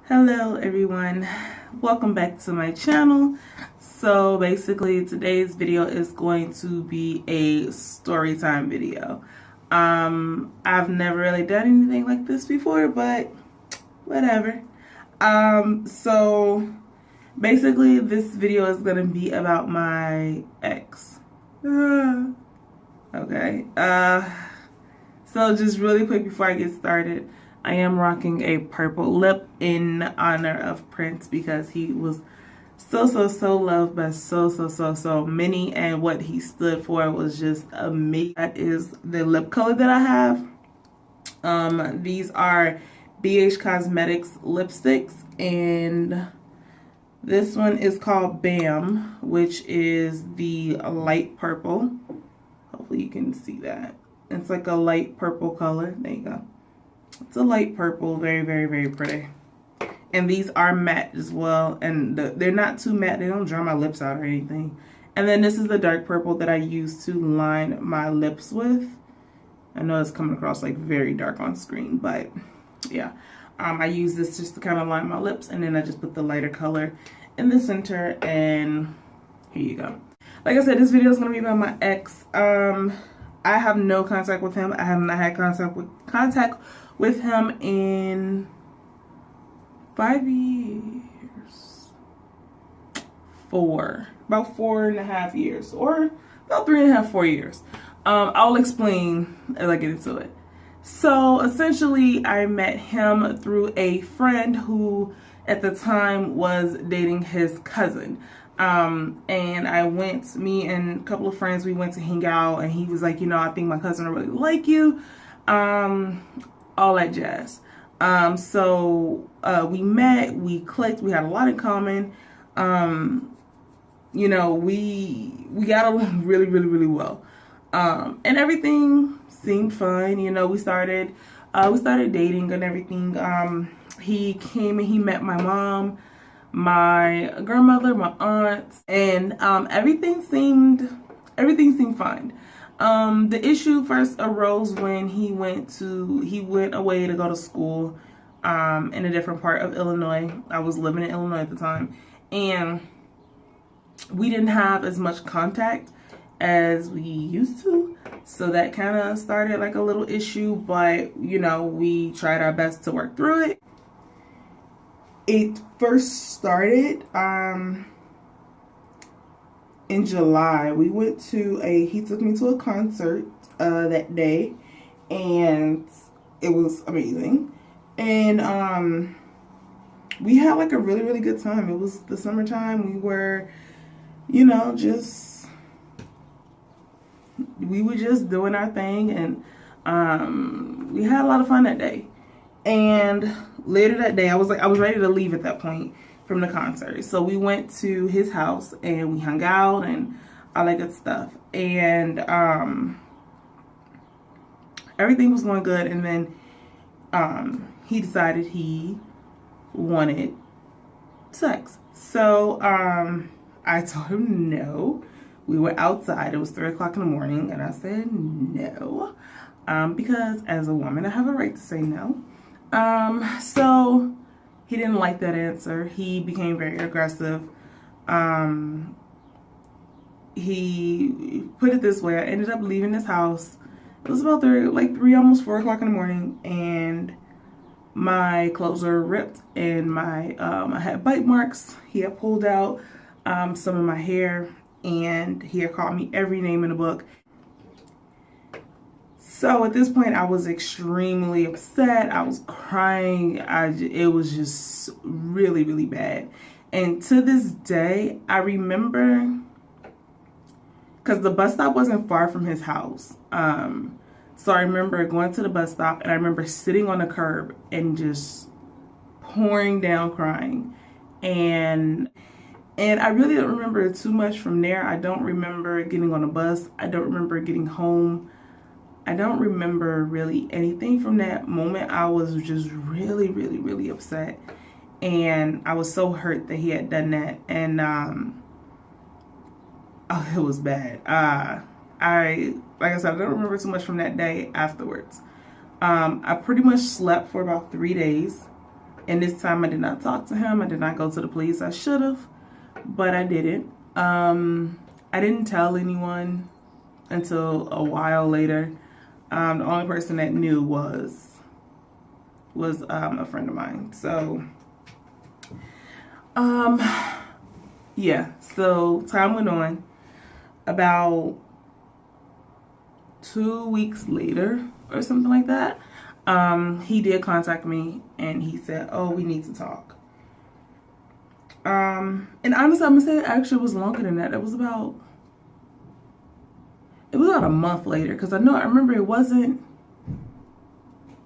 Hello everyone, welcome back to my channel. So basically today's video is going to be a story time video. I've never really done anything like this before, but whatever. So basically this video is going to be about my ex. Okay. So just really quick before I get started, I am rocking a purple lip in honor of Prince because he was so loved by so many, and what he stood for was just amazing. That is the lip color that I have. These are BH Cosmetics lipsticks, and this one is called Bam, which is the light purple. Hopefully you can see that. It's like a light purple color. There you go. It's a light purple, very pretty. And these are matte as well, and they're not too matte. They don't dry my lips out or anything. And then this is the dark purple that I use to line my lips with. I know it's coming across like very dark on screen, but yeah. I use this just to kind of line my lips, and then I just put the lighter color in the center, and here you go. Like I said, this video is going to be about my ex. I have no contact with him. I have not had contact with him in 5 years. About 4.5 years, or about 3.5, 4 years. I'll explain as I get into it. So essentially, I met him through a friend who at the time was dating his cousin. And me and a couple of friends, we went to hang out, and he was like, you know, I think my cousin will really like you. All that jazz. So we met, we clicked, we had a lot in common. You know, we got along really well. And everything seemed fine. You know, we started dating and everything. He came and he met my mom, my grandmother, my aunts, and everything seemed fine. The issue first arose when he went away to go to school in a different part of Illinois. I was living in Illinois at the time, and we didn't have as much contact as we used to, so that kind of started like a little issue, but you know, we tried our best to work through it. It first started in July. We went to he took me to a concert that day, and it was amazing. And we had like a really good time. It was the summertime. We were, you know, we were just doing our thing, and we had a lot of fun that day. And later that day, I was ready to leave at that point from the concert. So we went to his house and we hung out and all that good stuff. And everything was going good. And then he decided he wanted sex. So I told him no. We were outside. It was 3 o'clock in the morning, and I said no, because as a woman, I have a right to say no. So he didn't like that answer. He became very aggressive. He put it this way: I ended up leaving his house. It was about 3, almost 4 o'clock in the morning, and my clothes were ripped, and I had bite marks. He had pulled out some of my hair, and he had called me every name in the book. So at this point, I was extremely upset. I was crying. It was just really bad. And to this day, I remember, because the bus stop wasn't far from his house. So I remember going to the bus stop, and I remember sitting on the curb and just pouring down crying. And I really don't remember too much from there. I don't remember getting on a bus. I don't remember getting home. I don't remember really anything from that moment. I was just really upset, and I was so hurt that he had done that. And oh, it was bad. Like I said, I don't remember too much from that day afterwards. I pretty much slept for about 3 days. And this time I did not talk to him. I did not go to the police. I should have, but I didn't. I didn't tell anyone until a while later. The only person that knew was a friend of mine. So, yeah. So time went on. About 2 weeks later or something like that, he did contact me and he said, "Oh, we need to talk." And honestly, I'm gonna say it actually was longer than that. It was about a month later, because I remember it wasn't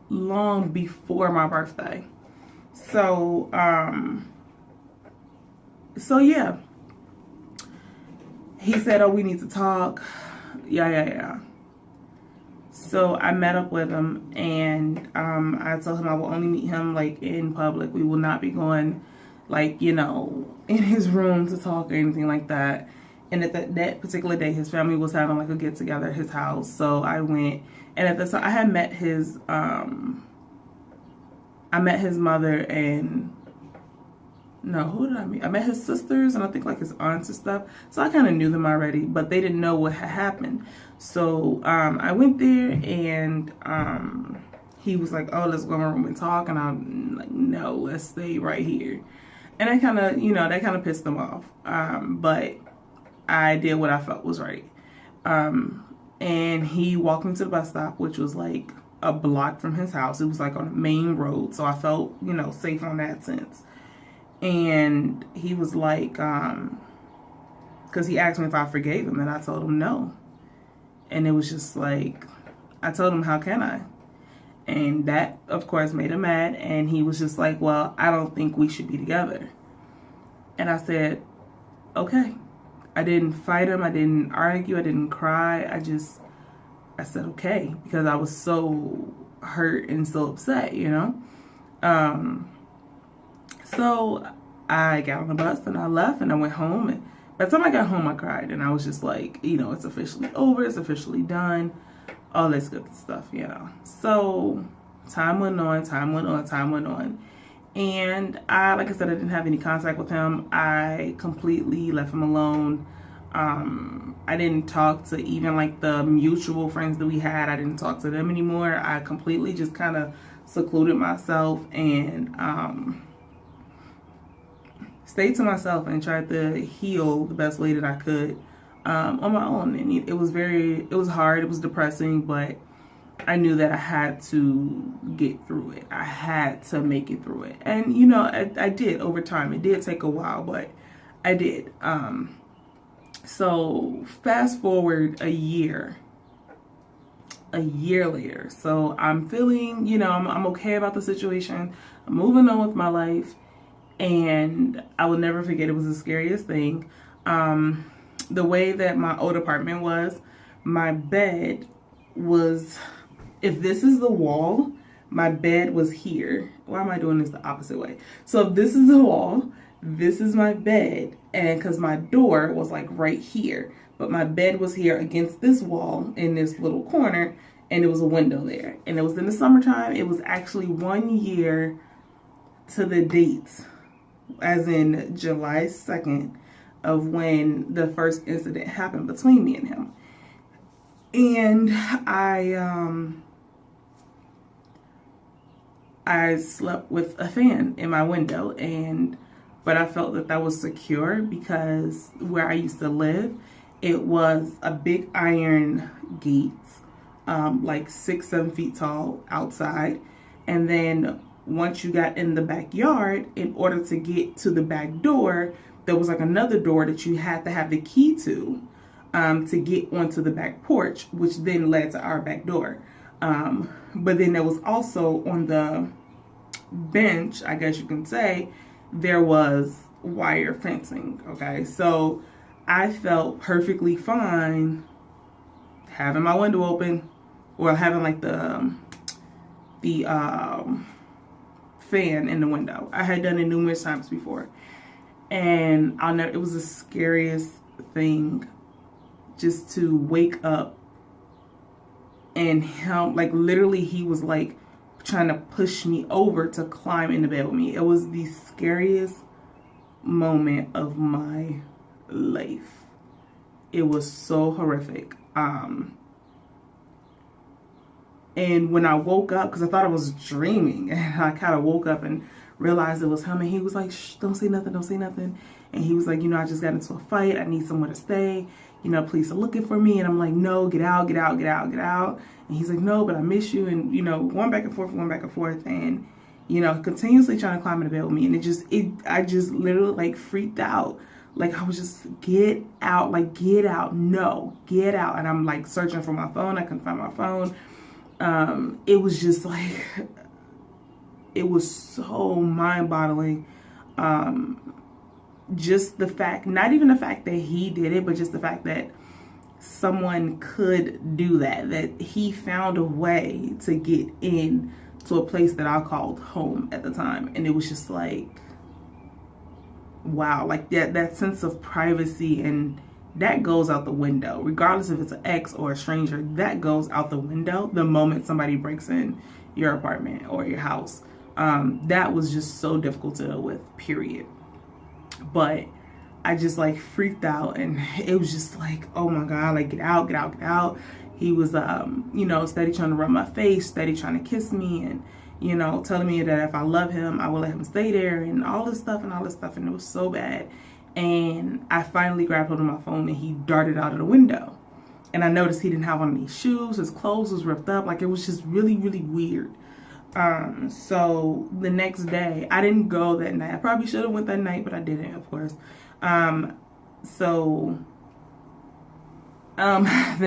long before my birthday. So yeah. He said, "Oh, we need to talk." Yeah. So I met up with him, and I told him I will only meet him like in public. We will not be going like, you know, in his room to talk or anything like that. And at that particular day, his family was having like a get together at his house. So I went, and at the time I had met his mother and who did I meet? I met his sisters and I think like his aunts and stuff. So I kind of knew them already, but they didn't know what had happened. So I went there, and he was like, "Oh, let's go in my room and talk." And I'm like, "No, let's stay right here." And I kind of, that kind of pissed him off. But I did what I felt was right. And he walked me to the bus stop, which was like a block from his house. It was like on a main road. So I felt, safe on that sense. And he was like, because he asked me if I forgave him, and I told him no. And it was just like, I told him, "How can I?" And that, of course, made him mad. And he was just like, "Well, I don't think we should be together." And I said, "Okay." I didn't fight him. I didn't argue. I didn't cry. I said, "Okay," because I was so hurt and so upset, So I got on the bus and I left and I went home. And by the time I got home, I cried. And I was just like, it's officially over. It's officially done. All this good stuff, So time went on. And like I said, I didn't have any contact with him. I completely left him alone. I didn't talk to even like the mutual friends that we had. I didn't talk to them anymore. I completely just kind of secluded myself and stayed to myself and tried to heal the best way that I could on my own. And it was hard. It was depressing, but I knew that I had to get through it. I had to make it through it. And, I did over time. It did take a while, but I did. So fast forward a year later. So I'm feeling, I'm okay about the situation. I'm moving on with my life. And I will never forget, it was the scariest thing. The way that my old apartment was, my bed was, if this is the wall, my bed was here. Why am I doing this the opposite way? So if this is the wall, this is my bed. And because my door was like right here, but my bed was here against this wall in this little corner, and there was a window there. And it was in the summertime. It was actually 1 year to the date, as in July 2nd of when the first incident happened between me and him. And I slept with a fan in my window, but I felt that was secure because where I used to live, it was a big iron gate, like 6-7 feet tall outside. And then once you got in the backyard, in order to get to the back door, there was like another door that you had to have the key to get onto the back porch, which then led to our back door. But then there was also on the bench, I guess you can say, there was wire fencing. Okay, so I felt perfectly fine having my window open, or having like the fan in the window. I had done it numerous times before, and it was the scariest thing, just to wake up and him, like literally he was like trying to push me over to climb into bed with me. It was the scariest moment of my life. It was so horrific. And when I woke up, because I thought I was dreaming, and I kind of woke up and realized it was him, and he was like, shh, don't say nothing, don't say nothing. And he was like, I just got into a fight. I need somewhere to stay. Police are looking for me. And I'm like, no, get out, get out, get out, get out. And he's like, no, but I miss you. And, going back and forth, and, continuously trying to climb into bed with me. And I just literally like freaked out. Like I was just, get out, like get out, no, get out. And I'm like searching for my phone. I couldn't find my phone. It was just like, it was so mind-boggling. Just the fact, not even the fact that he did it, but just the fact that someone could do that he found a way to get in to a place that I called home at the time. And it was just like, wow, like that sense of privacy, and that goes out the window, regardless if it's an ex or a stranger. That goes out the window the moment somebody breaks in your apartment or your house. That was just so difficult to deal with, period. But I just like freaked out, and it was just like, oh my God, like get out, get out, get out. He was, steady trying to rub my face, steady trying to kiss me, and, telling me that if I love him, I will let him stay there, and all this stuff. And it was so bad. And I finally grabbed hold of my phone, and he darted out of the window. And I noticed he didn't have on any shoes. His clothes was ripped up. Like, it was just really, really weird. So the next day, I didn't go that night. I probably should have went that night, but I didn't, of course. The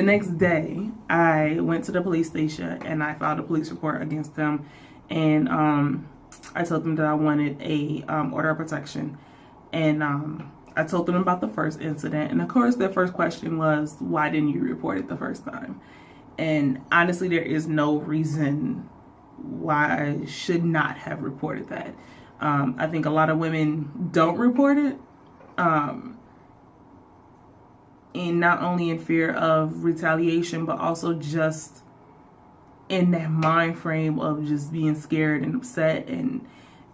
next day, I went to the police station, and I filed a police report against him. And I told them that I wanted a order of protection. And I told them about the first incident. And of course, their first question was, why didn't you report it the first time? And honestly, there is no reason why I should not have reported that. I think a lot of women don't report it. And not only in fear of retaliation, but also just in that mind frame of just being scared and upset and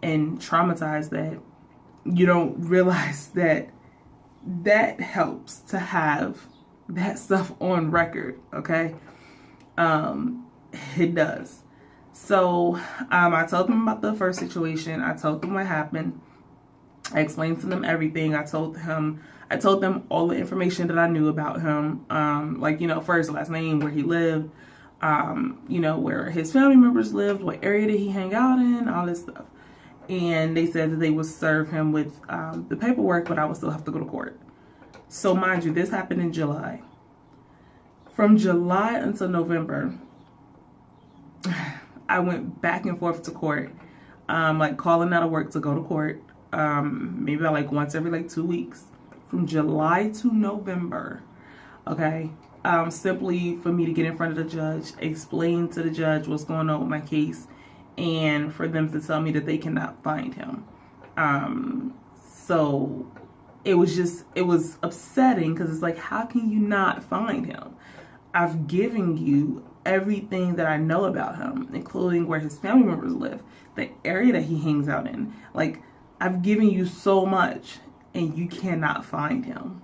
traumatized, that you don't realize that helps to have that stuff on record, okay? It does. So I told them about the first situation. I told them what happened. I explained to them everything. I told them all the information that I knew about him. First, last name, where he lived, where his family members lived, what area did he hang out in, all this stuff. And they said that they would serve him with the paperwork, but I would still have to go to court. So mind you, this happened in July. From July until November, I went back and forth to court, calling out of work to go to court, maybe once every 2 weeks, from July to November, okay? Simply for me to get in front of the judge, explain to the judge what's going on with my case, and for them to tell me that they cannot find him. So it was upsetting, because it's like, how can you not find him? I've given you everything that I know about him, including where his family members live, the area that he hangs out in. Like, I've given you so much, and you cannot find him.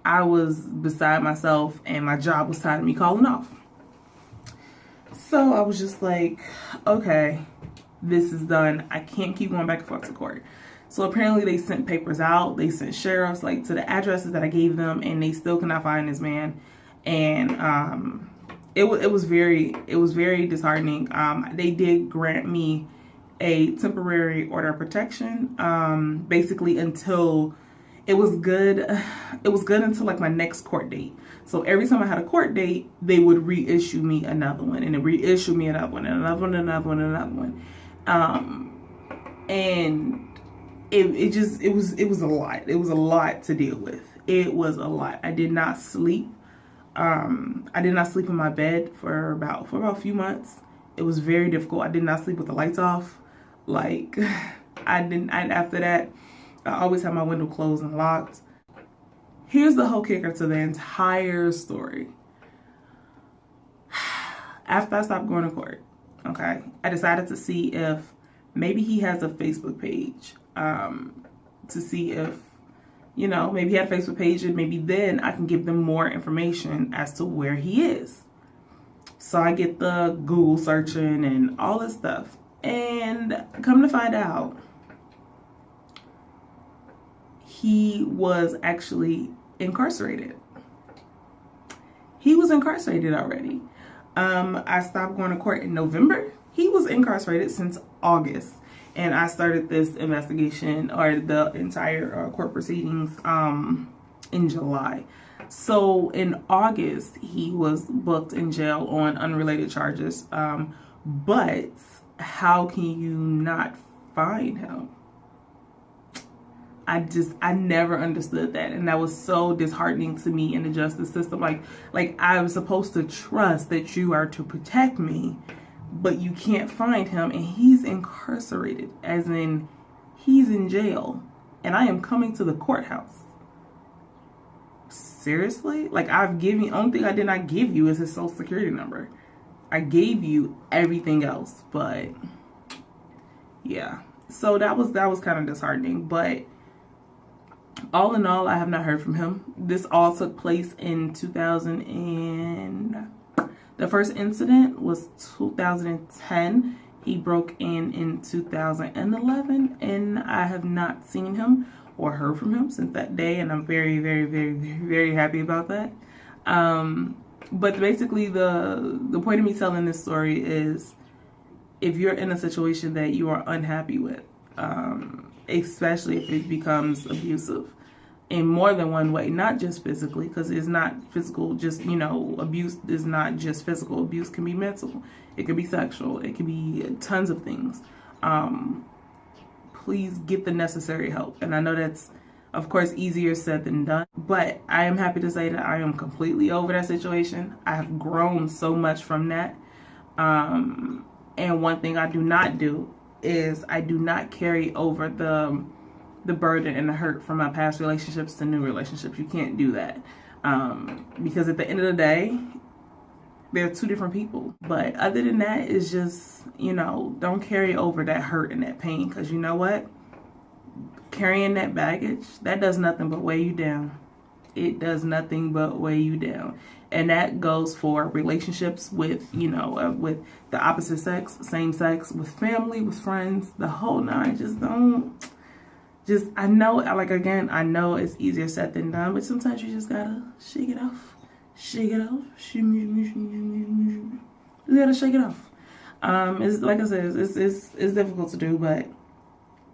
I was beside myself, and my job was tired of me calling off. So I was just like, okay, this is done. I can't keep going back and forth to court. So apparently they sent papers out. They sent sheriffs to the addresses that I gave them, and they still cannot find this man. And it was very disheartening. They did grant me a temporary order of protection, basically until it was good until my next court date. So every time I had a court date, they would reissue me another one, and then reissue me another one, and another one, and another one, and another one. And it was a lot. It was a lot to deal with. It was a lot. I did not sleep. I did not sleep in my bed for about a few months. It was very difficult. I did not sleep with the lights off. After that, I always had my window closed and locked. Here's the whole kicker to the entire story. After I stopped going to court, Okay, I decided to see if maybe he has a Facebook page, to see if, you know, maybe he had a Facebook page, and maybe then I can give them more information as to where he is. So I get the Google searching and all this stuff, and come to find out, he was actually incarcerated. He was incarcerated already. I stopped going to court in November. He was incarcerated since August. And I started this investigation, or the entire court proceedings, in July. So in August, he was booked in jail on unrelated charges. But how can you not find him? I never understood that, and that was so disheartening to me in the justice system. Like I was supposed to trust that you are to protect me, but you can't find him, and he's incarcerated, as in he's in jail, and I am coming to the courthouse. Seriously? Like, I've given, only thing I did not give you is his social security number. I gave you everything else, but yeah. So that was kind of disheartening, but all in all, I have not heard from him. This all took place in 2000 and the first incident was 2010. He broke in 2011, and I have not seen him or heard from him since that day, and I'm very, very, very, very, very happy about that. But basically, the point of me telling this story is, if you're in a situation that you are unhappy with, especially if it becomes abusive in more than one way, not just physically, because it's not physical, just, you know, abuse is not just physical. Abuse can be mental, it can be sexual, it can be tons of things. Please get the necessary help. And I know that's, of course, easier said than done, but I am happy to say that I am completely over that situation. I have grown so much from that. And one thing I do not do is I do not carry over the burden and the hurt from my past relationships to new relationships. You can't do that. Because at the end of the day, they're two different people. But other than that, it's just, you know, don't carry over that hurt and that pain, because you know what? Carrying that baggage, that does nothing but weigh you down. It does nothing but weigh you down. And that goes for relationships with, you know, with the opposite sex, same sex, with family, with friends, the whole nine. Just don't, I know, like, again, I know it's easier said than done, but sometimes you just gotta shake it off. Shake it off. You gotta shake it off. It's like I said, it's difficult to do, but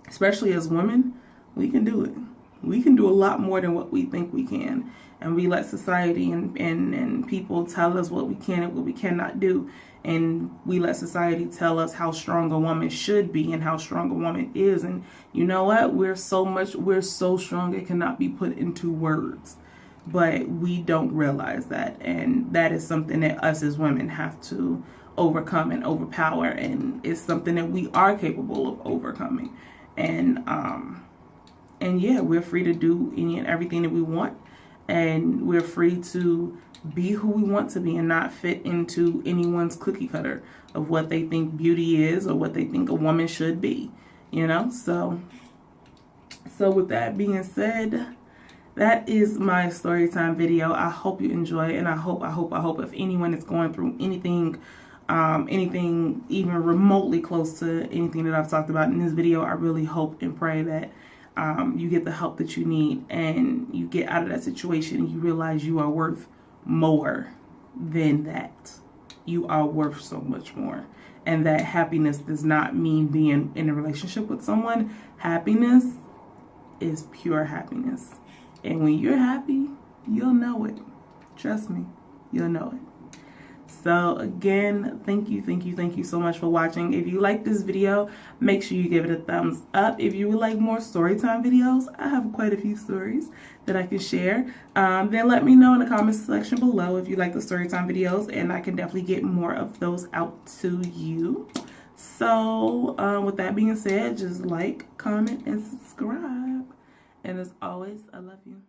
especially as women, we can do it. We can do a lot more than what we think we can. And we let society and people tell us what we can and what we cannot do. And we let society tell us how strong a woman should be and how strong a woman is. And you know what? We're so strong it cannot be put into words. But we don't realize that. And that is something that us as women have to overcome and overpower. And it's something that we are capable of overcoming. And yeah, we're free to do any and everything that we want. And we're free to be who we want to be and not fit into anyone's cookie cutter of what they think beauty is or what they think a woman should be, you know? So with that being said, that is my story time video. I hope you enjoy it, and I hope if anyone is going through anything even remotely close to anything that I've talked about in this video, I really hope and pray that you get the help that you need and you get out of that situation and you realize you are worth more than that. You are worth so much more. And that happiness does not mean being in a relationship with someone. Happiness is pure happiness. And when you're happy, you'll know it. Trust me, you'll know it. So again, thank you so much for watching. If you like this video, make sure you give it a thumbs up. If you would like more storytime videos, I have quite a few stories that I can share. Then let me know in the comments section below if you like the storytime videos, and I can definitely get more of those out to you. So with that being said, just like, comment, and subscribe. And as always, I love you.